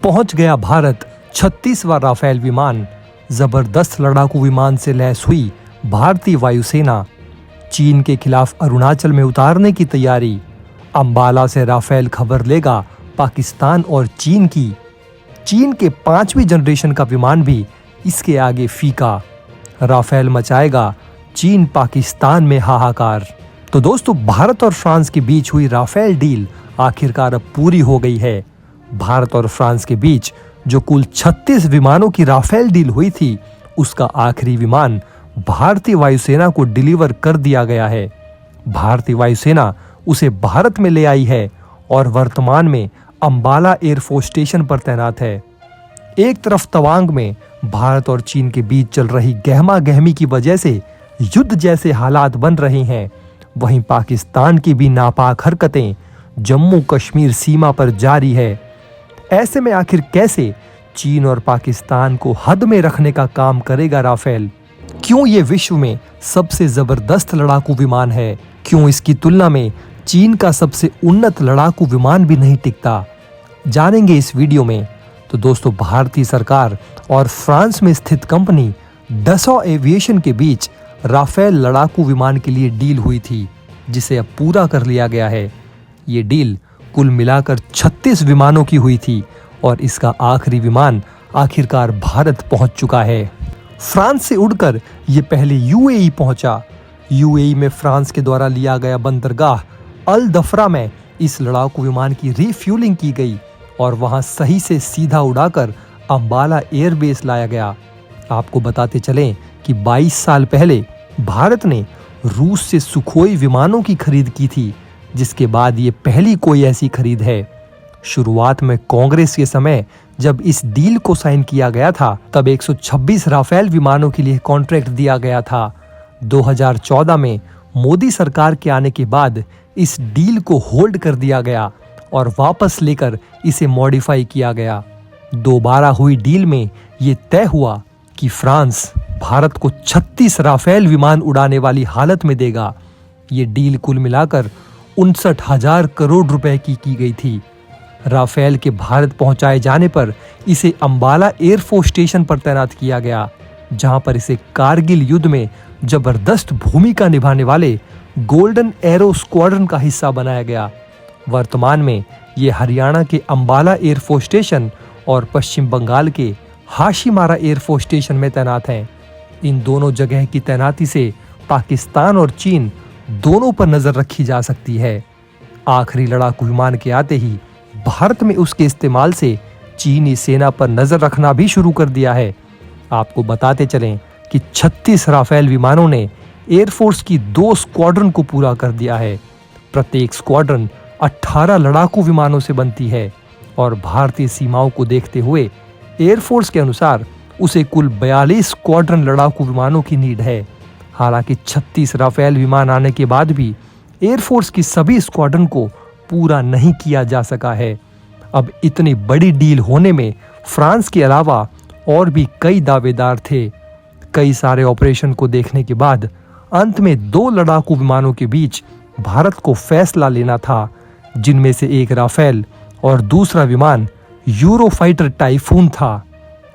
पहुंच गया भारत 36वां राफेल विमान। जबरदस्त लड़ाकू विमान से लैस हुई भारतीय वायुसेना। चीन के खिलाफ अरुणाचल में उतारने की तैयारी। अंबाला से राफेल खबर लेगा पाकिस्तान और चीन की। चीन के 5वीं जनरेशन का विमान भी इसके आगे फीका। राफेल मचाएगा चीन पाकिस्तान में हाहाकार। तो दोस्तों, भारत और फ्रांस के बीच हुई राफेल डील आखिरकार अब पूरी हो गई है। भारत और फ्रांस के बीच जो कुल 36 विमानों की राफेल डील हुई थी, उसका आखिरी विमान भारतीय वायुसेना को डिलीवर कर दिया गया है। भारतीय वायुसेना उसे भारत में ले आई है और वर्तमान में अंबाला एयरफोर्स स्टेशन पर तैनात है। एक तरफ तवांग में भारत और चीन के बीच चल रही गहमा गहमी की वजह से युद्ध जैसे हालात बन रहे हैं, वहीं पाकिस्तान की भी नापाक हरकतें जम्मू कश्मीर सीमा पर जारी है। ऐसे में आखिर कैसे चीन और पाकिस्तान को हद में रखने का काम करेगा राफेल? क्यों ये विश्व में सबसे जबरदस्त लड़ाकू विमान है? क्यों इसकी तुलना में चीन का सबसे उन्नत लड़ाकू विमान भी नहीं टिकता? जानेंगे इस वीडियो में। तो दोस्तों, भारतीय सरकार और फ्रांस में स्थित कंपनी डसॉ एविएशन के बीच राफेल लड़ाकू विमान के लिए डील हुई थी, जिसे अब पूरा कर लिया गया है। ये डील कुल मिलाकर 36 विमानों की हुई थी और इसका आखिरी विमान आखिरकार भारत पहुंच चुका है। फ्रांस से उड़कर ये पहले यूएई पहुंचा। यूएई में फ्रांस के द्वारा लिया गया बंदरगाह अल दफरा में इस लड़ाकू विमान की रिफ्यूलिंग की गई और वहां सही से सीधा उड़ाकर अंबाला एयरबेस लाया गया। आपको बताते चलें कि 22 साल पहले भारत ने रूस से सुखोई विमानों की खरीद की थी, जिसके बाद ये पहली कोई ऐसी खरीद है। शुरुआत में कांग्रेस के समय जब इस डील को साइन किया गया था, तब 126 राफेल विमानों के लिए कॉन्ट्रैक्ट दिया गया था। 2014 में मोदी सरकार के आने के बाद इस डील को होल्ड कर दिया गया और वापस लेकर इसे मॉडिफाई किया गया। दोबारा हुई डील में ये तय हुआ कि फ्रांस भारत को 36 राफेल विमान उड़ाने वाली हालत में देगा। ये डील कुल मिलाकर 59,000 करोड़ रुपए की गई थी। राफेल के भारत पहुंचाए जाने पर इसे अंबाला एयरफोर्स स्टेशन पर तैनात किया गया, जहां पर इसे कारगिल युद्ध में जबरदस्त भूमिका निभाने वाले गोल्डन एरो स्क्वाड्रन का हिस्सा बनाया गया। वर्तमान में ये हरियाणा के अंबाला एयरफोर्स स्टेशन और पश्चिम बंगाल के हाशीमारा एयरफोर्स स्टेशन में तैनात हैं। इन दोनों जगह की तैनाती से पाकिस्तान और चीन दोनों पर नजर रखी जा सकती है। आखिरी लड़ाकू विमान के आते ही भारत में उसके इस्तेमाल से चीनी सेना पर नजर रखना भी शुरू कर दिया है। आपको बताते चलें कि 36 राफेल विमानों ने एयरफोर्स की 2 स्क्वाड्रन को पूरा कर दिया है। प्रत्येक स्क्वाड्रन 18 लड़ाकू विमानों से बनती है और भारतीय सीमाओं को देखते हुए एयरफोर्स के अनुसार उसे कुल 42 स्क्वाड्रन लड़ाकू विमानों की नीड है। हालांकि 36 राफेल विमान आने के बाद भी एयरफोर्स की सभी स्क्वाड्रन को पूरा नहीं किया जा सका है। अब इतनी बड़ी डील होने में फ्रांस के अलावा और भी कई दावेदार थे। कई सारे ऑपरेशन को देखने के बाद अंत में 2 लड़ाकू विमानों के बीच भारत को फैसला लेना था, जिनमें से एक राफेल और दूसरा विमान यूरोफाइटर टाइफून था।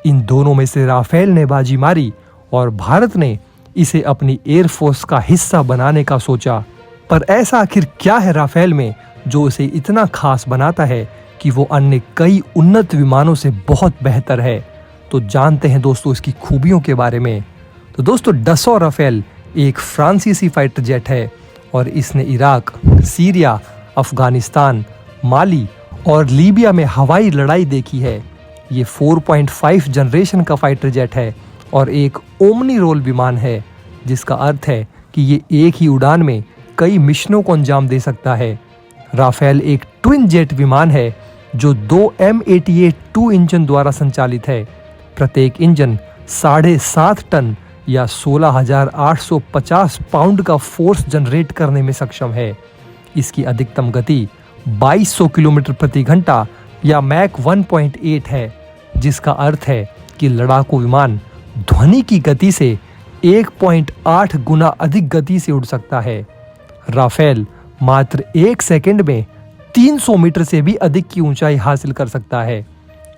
इन दोनों में से राफेल ने बाजी मारी और भारत ने इसे अपनी एयरफोर्स का हिस्सा बनाने का सोचा। पर ऐसा आखिर क्या है राफेल में जो उसे इतना खास बनाता है कि वो अन्य कई उन्नत विमानों से बहुत बेहतर है? तो जानते हैं दोस्तों इसकी खूबियों के बारे में। तो दोस्तों, डसॉ राफेल एक फ्रांसीसी फाइटर जेट है और इसने इराक, सीरिया, अफगानिस्तान, माली और लीबिया में हवाई लड़ाई देखी है। ये 4.5 जनरेशन का फाइटर जेट है और एक ओमनी रोल विमान है, जिसका अर्थ है कि ये एक ही उड़ान में कई मिशनों को अंजाम दे सकता है। राफेल एक ट्विन जेट विमान है जो 2 M88-2 इंजन द्वारा संचालित है। प्रत्येक इंजन 7.5 टन या 16,850 पाउंड का फोर्स जनरेट करने में सक्षम है। इसकी अधिकतम गति 2200 किलोमीटर प्रति घंटा या मैक 1.8 है, जिसका अर्थ है कि लड़ाकू विमान ध्वनि की गति से 1.8 गुना अधिक गति से उड़ सकता है। राफेल मात्र 1 सेकंड में 300 मीटर से भी अधिक की ऊंचाई हासिल कर सकता है।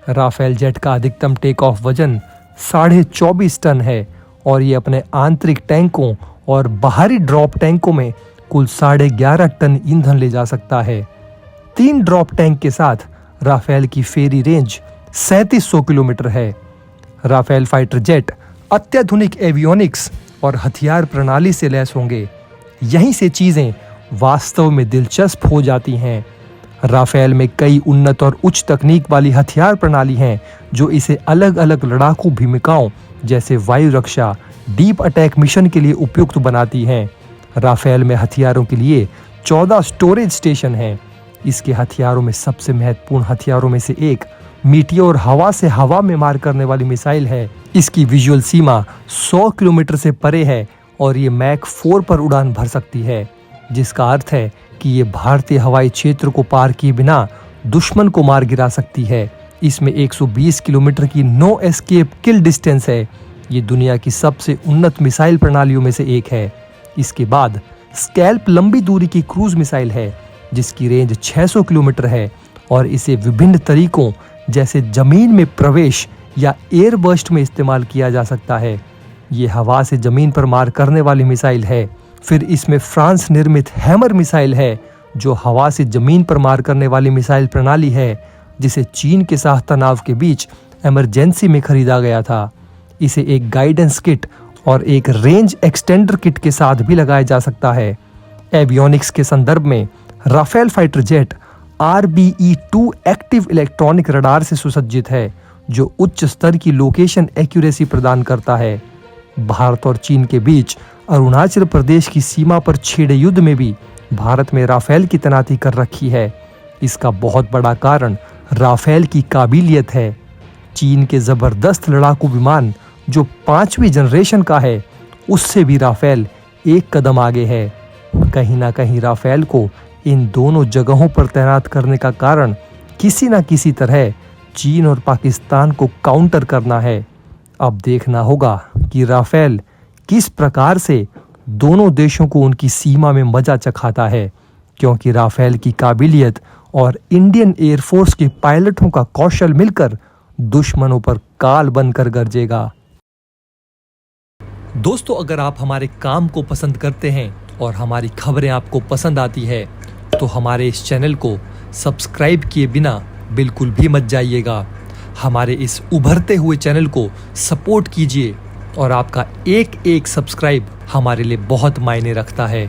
राफेल जेट का अधिकतम टेक ऑफ वजन 24.5 टन है और ये अपने आंतरिक टैंकों और बाहरी ड्रॉप टैंकों में कुल 11.5 टन ईंधन ले जा सकता है। 3 ड्रॉप टैंक के साथ राफेल की फेरी रेंज 3700 किलोमीटर है। राफेल फाइटर जेट अत्याधुनिक एवियोनिक्स और हथियार प्रणाली से लैस होंगे। यहीं से चीजें वास्तव में दिलचस्प हो जाती हैं। राफेल में कई उन्नत और उच्च तकनीक वाली हथियार प्रणाली हैं जो इसे अलग अलग लड़ाकू भूमिकाओं जैसे वायु रक्षा, डीप अटैक मिशन के लिए उपयुक्त बनाती हैं। राफेल में हथियारों के लिए 14 स्टोरेज स्टेशन हैं। इसके हथियारों में सबसे महत्वपूर्ण हथियारों में से एक मीटियोर हवा से हवा में मार करने वाली मिसाइल है। इसकी विजुअल सीमा 100 किलोमीटर से परे है और ये मैक 4 पर उड़ान भर सकती है, जिसका अर्थ है कि ये भारतीय हवाई क्षेत्र को पार किए बिना दुश्मन को मार गिरा सकती है। इसमें 120 किलोमीटर की नो एस्केप किल डिस्टेंस है। ये दुनिया की सबसे उन्नत मिसाइल प्रणालियों में से एक है। इसके बाद स्कैल्प लंबी दूरी की क्रूज मिसाइल है जिसकी रेंज 600 किलोमीटर है और इसे विभिन्न तरीकों जैसे जमीन में प्रवेश या एयर बर्स्ट में इस्तेमाल किया जा सकता है। ये हवा से जमीन पर मार करने वाली मिसाइल है। फिर इसमें फ्रांस निर्मित हैमर मिसाइल है जो हवा से जमीन पर मार करने वाली मिसाइल प्रणाली है, जिसे चीन के साथ तनाव के बीच इमरजेंसी में खरीदा गया था। इसे एक गाइडेंस किट और एक रेंज एक्सटेंडर किट के साथ भी लगाया जा सकता है। एवियोनिक्स के संदर्भ में Rafale fighter jet RBE-2 active electronic radar से सुसज्जित है जो उच्च स्तर की लोकेशन एक्यूरेसी प्रदान करता है। भारत और चीन के बीच अरुणाचल प्रदेश की सीमा पर छिड़े युद्ध में भी भारत में राफेल की तैनाती कर रखी है। इसका बहुत बड़ा कारण राफेल की काबिलियत है। चीन के जबरदस्त लड़ाकू विमान जो 5वीं जनरेशन का है, उससे भी राफेल एक कदम आगे है। कहीं ना कहीं राफेल को इन दोनों जगहों पर तैनात करने का कारण किसी न किसी तरह चीन और पाकिस्तान को काउंटर करना है। अब देखना होगा कि राफेल किस प्रकार से दोनों देशों को उनकी सीमा में मजा चखाता है, क्योंकि राफेल की काबिलियत और इंडियन एयरफोर्स के पायलटों का कौशल मिलकर दुश्मनों पर काल बनकर गरजेगा। दोस्तों, अगर आप हमारे काम को पसंद करते हैं और हमारी खबरें आपको पसंद आती है तो हमारे इस चैनल को सब्सक्राइब किए बिना बिल्कुल भी मत जाइएगा। हमारे इस उभरते हुए चैनल को सपोर्ट कीजिए और आपका एक एक सब्सक्राइब हमारे लिए बहुत मायने रखता है।